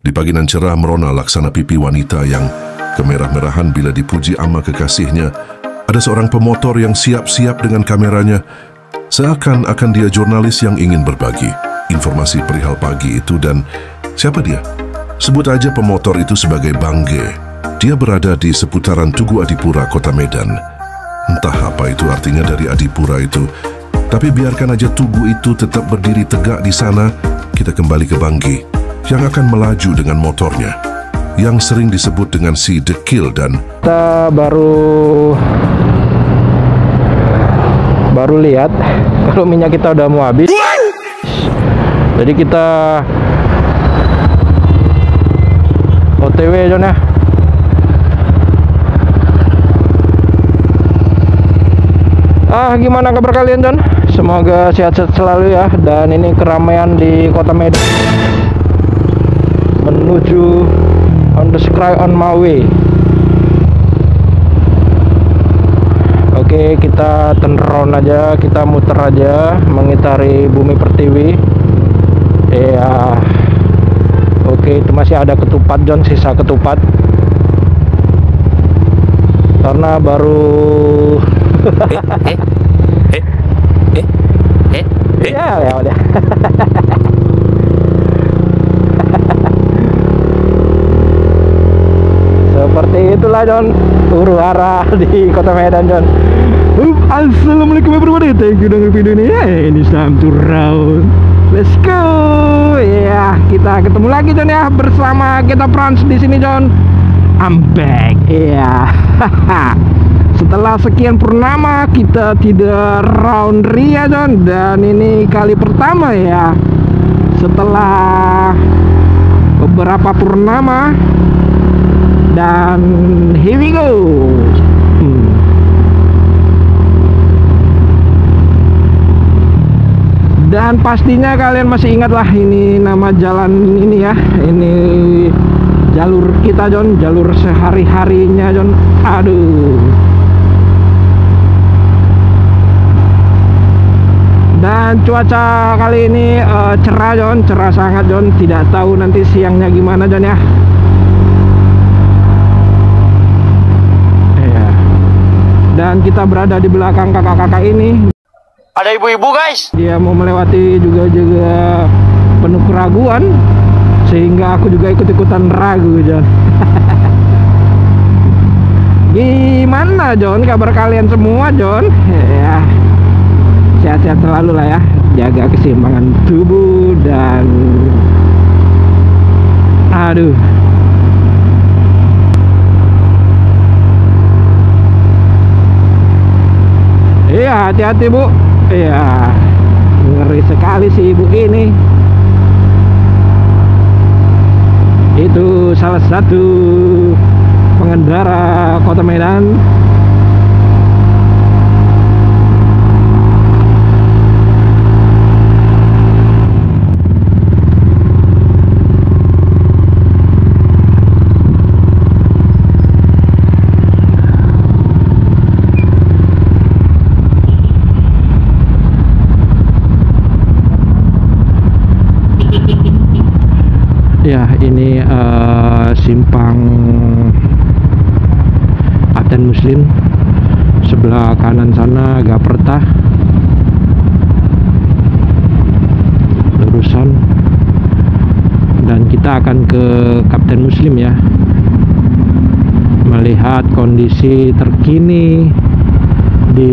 Di pagi nan cerah merona laksana pipi wanita yang kemerah-merahan bila dipuji ama kekasihnya, ada seorang pemotor yang siap-siap dengan kameranya, seakan-akan dia jurnalis yang ingin berbagi informasi perihal pagi itu. Dan siapa dia? Sebut aja pemotor itu sebagai Bang G. Dia berada di seputaran Tugu Adipura, Kota Medan. Entah apa itu artinya dari Adipura itu, tapi biarkan aja Tugu itu tetap berdiri tegak di sana. Kita kembali ke Bang G yang akan melaju dengan motornya, yang sering disebut dengan si Dekil. Dan kita baru lihat kalau minyak kita udah mau habis. Jadi kita OTW John ya. Gimana kabar kalian John? Semoga sehat-sehat selalu ya. Dan ini keramaian di Kota Medan menuju on the sky on my way. Oke, kita turn around aja, kita muter aja mengitari Bumi Pertiwi. Ya. Oke, itu masih ada ketupat John, sisa ketupat. Karena baru ya udah. Seperti itulah John, huru-hara di Kota Medan John. Assalamualaikum everybody, thank you udah video ini ya. Ini time to round, let's go ya. Kita ketemu lagi John ya, bersama kita Frans di sini John. I'm back ya. Setelah sekian purnama kita tidak round Ria John, dan ini kali pertama ya setelah beberapa purnama. Dan here we go. Dan pastinya kalian masih ingat lah, ini nama jalan ini ya, ini jalur kita John, jalur sehari-harinya John. Aduh. Dan cuaca kali ini cerah John, cerah sangat John. Tidak tahu nanti siangnya gimana John ya. Dan kita berada di belakang kakak-kakak ini. Ada ibu-ibu guys. Dia mau melewati juga penuh keraguan, sehingga aku juga ikut-ikutan ragu John. Gimana John kabar kalian semua John? Ya, sehat-sehat selalu lah ya. Jaga keseimbangan tubuh dan aduh. Iya, hati-hati Bu. Iya, ngeri sekali si ibu ini. Itu salah satu pengendara Kota Medan. Ya, ini simpang Kapten Muslim. Sebelah kanan sana Gaperta, lurusan. Dan kita akan ke Kapten Muslim ya, melihat kondisi terkini di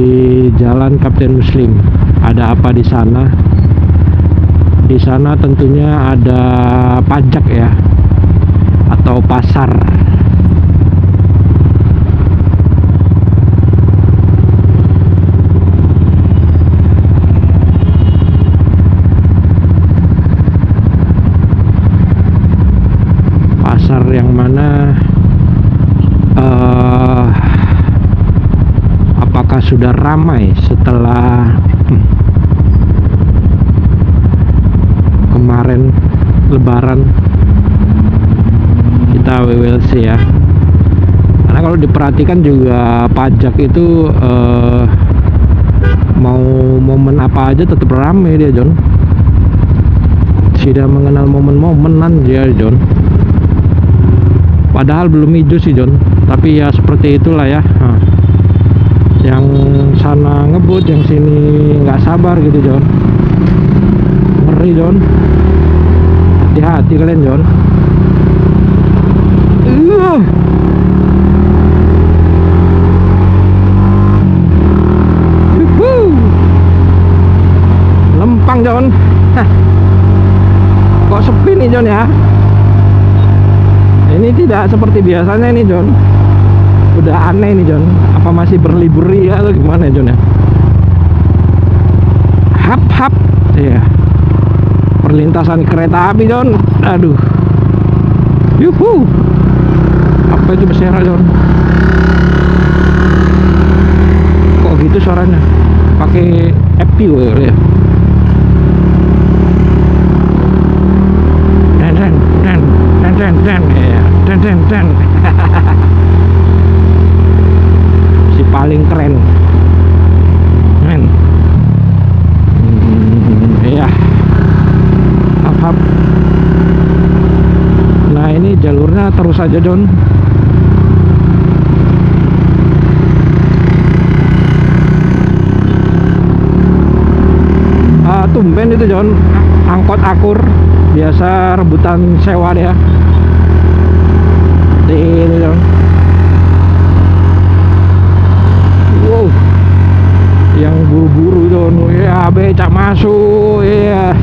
Jalan Kapten Muslim. Ada apa di sana? Di sana tentunya ada pajak ya, atau pasar. Pasar yang mana apakah sudah ramai setelah kemarin Lebaran? Kita WWLC ya. Karena kalau diperhatikan juga pajak itu mau momen apa aja tetap ramai dia John. Tidak mengenal momen-momenan dia John. Padahal belum hijau sih John, tapi ya seperti itulah ya. Nah, yang sana ngebut, yang sini nggak sabar gitu John. Ngeri John, hati-hati kalian John. Lempang John. Kok sepi nih John ya. Ini tidak seperti biasanya nih John. Udah aneh nih John. Apa masih berlibur ya atau gimana John ya? Hap hap. Iya. Perlintasan kereta api John. Aduh. Yuhu. Apa itu bersera John? Kok gitu suaranya? Pakai FPV ya. Den. Si paling keren men. Iya. Hap. Nah ini jalurnya terus aja John. Tumben itu John, angkot akur biasa rebutan sewa dia. Ini John. Wow, yang buru-buru John. Ya becak masuk ya.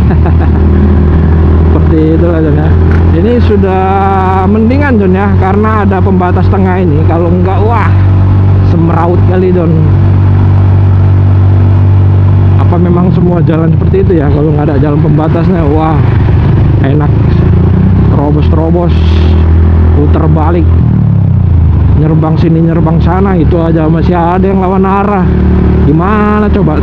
Seperti itulah John ya. Ini sudah mendingan John ya, karena ada pembatas tengah ini. Kalau enggak wah semeraut kali John. Apa memang semua jalan seperti itu ya? Kalau nggak ada jalan pembatasnya, wah enak, terobos, putar balik, nyerbang sini nyerbang sana, itu aja masih ada yang lawan arah. Gimana coba?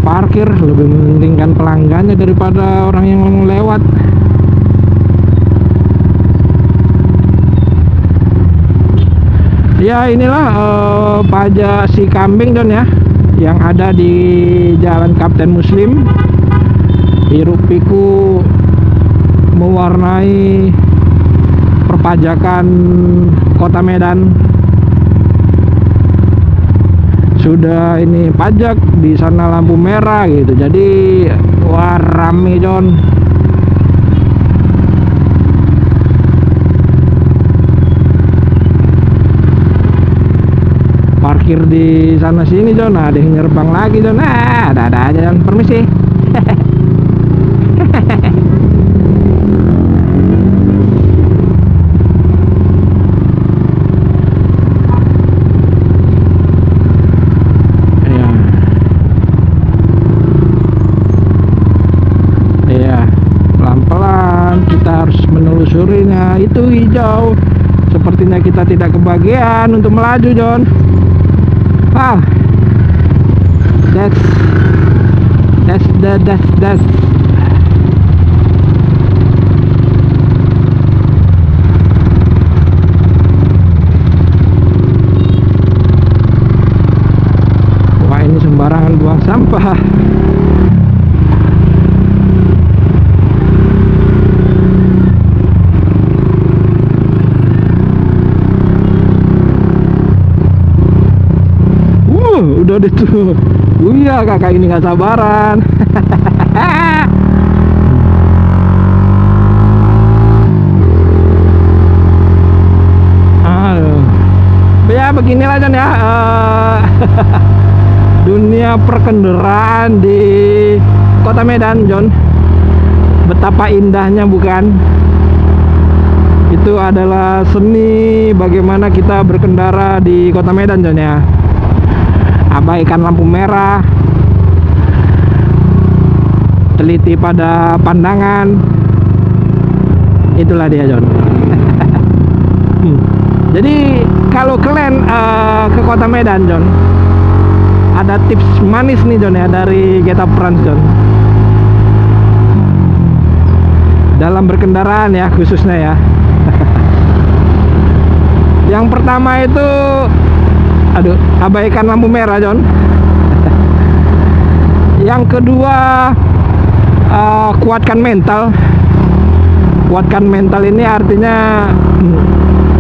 Parkir lebih mementingkan pelanggannya daripada orang yang lewat. Ya inilah pajak si kambing John ya, yang ada di Jalan Kapten Muslim. Hiruk piku mewarnai perpajakan Kota Medan. Sudah ini pajak, di sana lampu merah gitu, jadi wah rame John. Parkir di sana sini John, ada yang nyerbang lagi John. Ada aja John, permisi. Kita harus menelusurinya. Itu hijau, sepertinya kita tidak kebagian untuk melaju John. That's wah ini sembarangan buang sampah. Udah deh tuh. Iya kakak ini nggak sabaran. Aduh. Ya beginilah John ya. Dunia perkendaraan di Kota Medan John. Betapa indahnya bukan? Itu adalah seni bagaimana kita berkendara di Kota Medan John ya. Abaikan lampu merah, teliti pada pandangan, itulah dia John. Jadi kalau kalian ke Kota Medan John, ada tips manis nih John ya dari Getap Trans John, dalam berkendaraan ya khususnya ya. Yang pertama itu, aduh, abaikan lampu merah, John. Yang kedua, kuatkan mental. Kuatkan mental ini artinya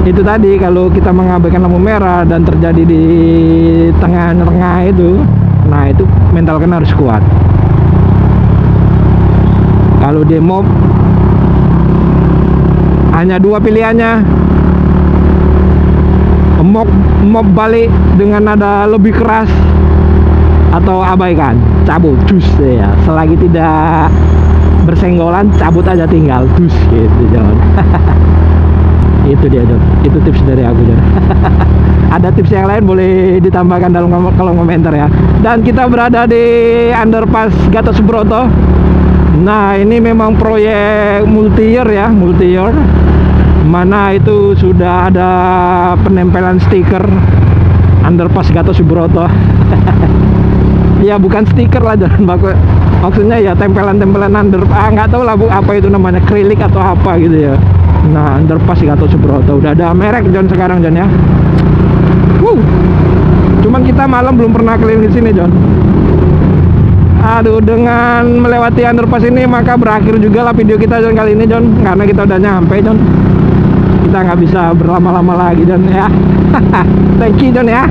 itu tadi, kalau kita mengabaikan lampu merah dan terjadi di tengah-tengah itu, nah itu mental kan harus kuat. Kalau di mob hanya dua pilihannya, mob balik dengan nada lebih keras atau abaikan, cabut, dus ya. Selagi tidak bersenggolan, cabut aja, tinggal dus gitu, John. Itu dia, John. Itu tips dari aku, John. Ada tips yang lain boleh ditambahkan dalam kolom komentar ya. Dan kita berada di underpass Gatot Subroto. Nah, ini memang proyek multi-year ya, multi-year. Mana itu sudah ada penempelan stiker underpass Gatot Subroto. Ya bukan stiker lah, John. Maksudnya ya tempelan-tempelan nggak tahu lah Bu, apa itu namanya, krilik atau apa gitu ya. Nah, underpass Gatot Subroto udah ada merek, John, sekarang, John ya. Cuman kita malam belum pernah keliling di sini, John. Aduh, dengan melewati underpass ini maka berakhir juga lah video kita, John, kali ini, John, karena kita udah nyampe, John. Kita nggak bisa berlama-lama lagi, John ya. Thank you, John ya.